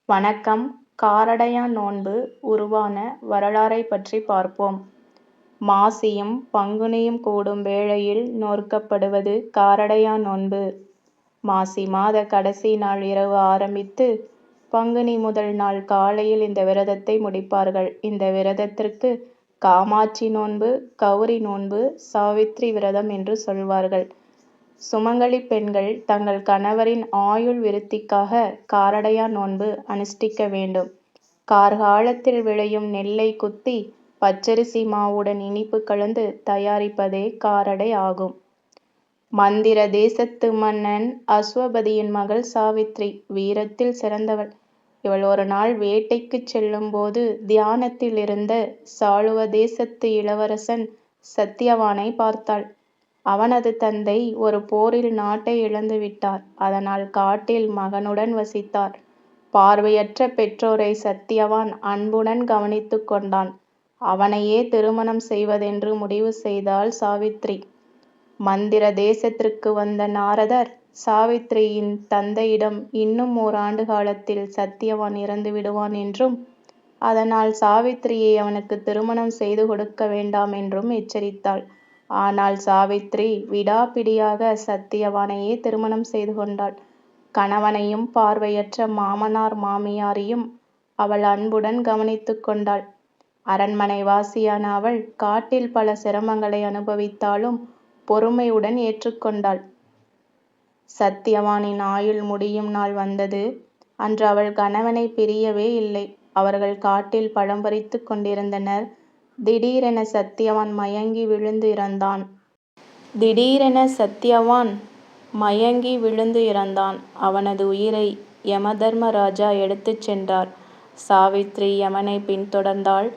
வணக்கம். காரடையான் நோன்பு உருவான வரலாறைப் பற்றி பார்ப்போம். மாசியும் பங்குனியும் கூடும் வேளையில் நோற்கப்படுவது காரடையான் நோன்பு. மாசி மாத கடைசி நாள் இரவு ஆரம்பித்து பங்குனி முதல் நாள் காலையில் இந்த விரதத்தை முடிப்பார்கள். இந்த விரதத்திற்கு காமாட்சி நோன்பு, கௌரி நோன்பு, சாவித்திரி விரதம் என்று சொல்வார்கள். சுமங்கலி பெண்கள் தங்கள் கணவரின் ஆயுள் விருத்திக்காக காரடையான் நோன்பு அனுஷ்டிக்க வேண்டும். கார்காலத்தில் விளையும் நெல்லை குத்தி பச்சரிசி மாவுடன் இனிப்பு கலந்து தயாரிப்பதே காரடை ஆகும். மந்திர தேசத்து மன்னன் அஸ்வபதியின் மகள் சாவித்திரி வீரத்தில் சிறந்தவள். இவள் ஒரு நாள் வேட்டைக்குச் செல்லும் போது தியானத்தில் இருந்த சாளுவ தேசத்து இளவரசன் சத்தியவானை பார்த்தாள். அவனது தந்தை ஒரு போரில் நாட்டை இழந்து விட்டார். அதனால் காட்டில் மகனுடன் வசித்தார். பார்வையற்ற பெற்றோரை சத்தியவான் அன்புடன் கவனித்து கொண்டான். அவனையே திருமணம் செய்வதென்று முடிவு செய்தாள் சாவித்திரி. மந்திர தேசத்திற்கு வந்த நாரதர் சாவித்திரியின் தந்தையிடம் இன்னும் ஓராண்டு காலத்தில் சத்தியவான் இறந்து விடுவான் என்றும் அதனால் சாவித்திரியை அவனுக்கு திருமணம் செய்து கொடுக்க வேண்டாம் என்றும் எச்சரித்தாள். ஆனால் சாவித்திரி விடாப்பிடியாக சத்தியவானையே திருமணம் செய்து கொண்டாள். கணவனையும் பார்வையற்ற மாமனார் மாமியாரையும் அவள் அன்புடன் கவனித்து கொண்டாள். அரண்மனை வாசியான அவள் காட்டில் பல சிரமங்களை அனுபவித்தாலும் பொறுமையுடன் ஏற்றுக்கொண்டாள். சத்தியவானின் ஆயுள் முடியும் நாள் வந்தது. அன்று அவள் கணவனை பிரியவே இல்லை. அவர்கள் காட்டில் பழம் பறித்து கொண்டிருந்தனர். திடீரென சத்தியவான் மயங்கி விழுந்து இறந்தான். அவனது உயிரை யமதர்மராஜா எடுத்துச் சென்றார். சாவித்திரி யமனை பின்தொடர்ந்தாள்.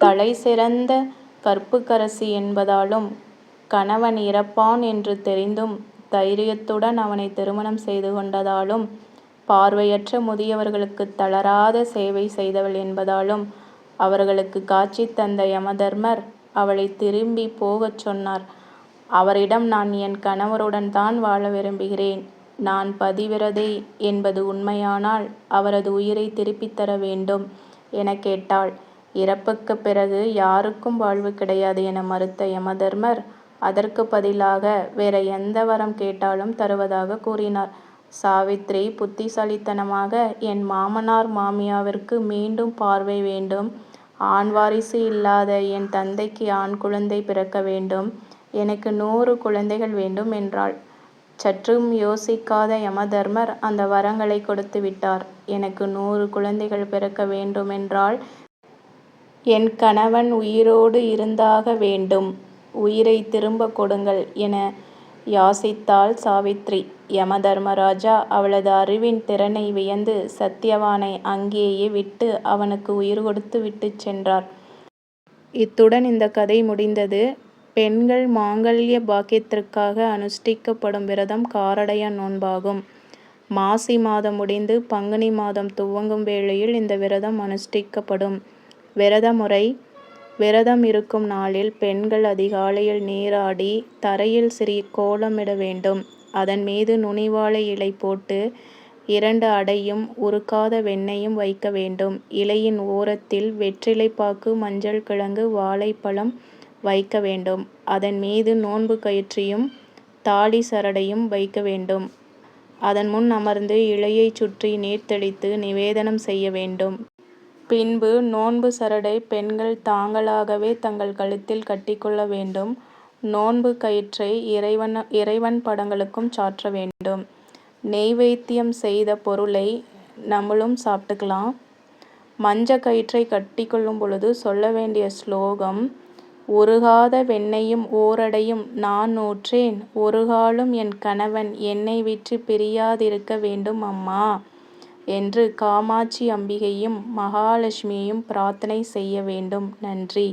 தலை சிறந்த கற்புக்கரசி என்பதாலும் கணவன் இறப்பான் என்று தெரிந்தும் தைரியத்துடன் அவனை திருமணம் செய்து கொண்டதாலும் பார்வையற்ற முதியவர்களுக்கு தளராத சேவை செய்தவள் என்பதாலும் அவர்களுக்கு காட்சி தந்த யமதர்மர் அவளை திரும்பி போகச் சொன்னார். அவரிடம், நான் என் கணவருடன் தான் வாழ விரும்புகிறேன். நான் பதிவிரதை என்பது உண்மையானால் அவரது உயிரை திருப்பித் தர வேண்டும் என கேட்டாள். இறப்புக்கு பிறகு யாருக்கும் வாழ்வு கிடையாது என மறுத்த யமதர்மர் அதற்கு பதிலாக வேற எந்த வரம் கேட்டாலும் தருவதாக கூறினார். சாவித்திரி புத்திசாலித்தனமாக, என் மாமனார் மாமியாவிற்கு மீண்டும் பார்வை வேண்டும், ஆண் வாரிசு இல்லாத என் தந்தைக்கு ஆண் குழந்தை பிறக்க வேண்டும், எனக்கு 100 குழந்தைகள் வேண்டும் என்றாள். சற்றும் யோசிக்காத யமதர்மர் அந்த வரங்களை கொடுத்து விட்டார். எனக்கு 100 குழந்தைகள் பிறக்க வேண்டுமென்றால் என் கணவன் உயிரோடு இருந்தாக வேண்டும். உயிரை திரும்ப கொடுங்கள் என யாசித்தாள் சாவித்திரி. யமதர்மராஜா அவளது அறிவின் திறனை வியந்து சத்தியவானை அங்கேயே விட்டு அவனுக்கு உயிர் கொடுத்து விட்டுச் சென்றார். இத்துடன் இந்த கதை முடிந்தது. பெண்கள் மாங்கல்ய பாக்கியத்திற்காக அனுஷ்டிக்கப்படும் விரதம் காரடையான் நோன்பாகும். மாசி மாதம் முடிந்து பங்குனி மாதம் துவங்கும் வேளையில் இந்த விரதம் அனுஷ்டிக்கப்படும். விரத முறை: விரதம் இருக்கும் நாளில் பெண்கள் அதிகாலையில் நீராடி தரையில் சிறிய கோலமிட வேண்டும். அதன் மீது நுனிவாழை இலை போட்டு 2 அடையும் உருக்காத வெண்ணெயும் வைக்க வேண்டும். இலையின் ஓரத்தில் வெற்றிலைப்பாக்கு, மஞ்சள் கிழங்கு, வாழைப்பழம் வைக்க வேண்டும். அதன் மீது நோன்பு கயிற்றையும் தாலி சரடையும் வைக்க வேண்டும். அதன் முன் அமர்ந்து இலையைச் சுற்றி நீர் தெளித்து நிவேதனம் செய்ய வேண்டும். பின்பு நோன்பு சரடை பெண்கள் தாங்களாகவே தங்கள் கழுத்தில் கட்டிக்கொள்ள வேண்டும். நோன்பு கயிற்றை இறைவன் படங்களுக்கும் சாற்ற வேண்டும். நெய்வேத்தியம் செய்த பொருளை நம்மளும் சாப்பிட்டுக்கலாம். மஞ்ச கயிற்றை கட்டிக்கொள்ளும் பொழுது சொல்ல வேண்டிய ஸ்லோகம்: உருகாத வெண்ணெயும் ஓரடையும் நான் நூற்றேன், ஒருகாலும் என் கணவன் என்னை விட்டு பிரியாதிருக்க வேண்டும் அம்மா என்று காமாட்சி அம்பிகையும் மகாலட்சுமியையும் பிரார்த்தனை செய்ய வேண்டும். நன்றி.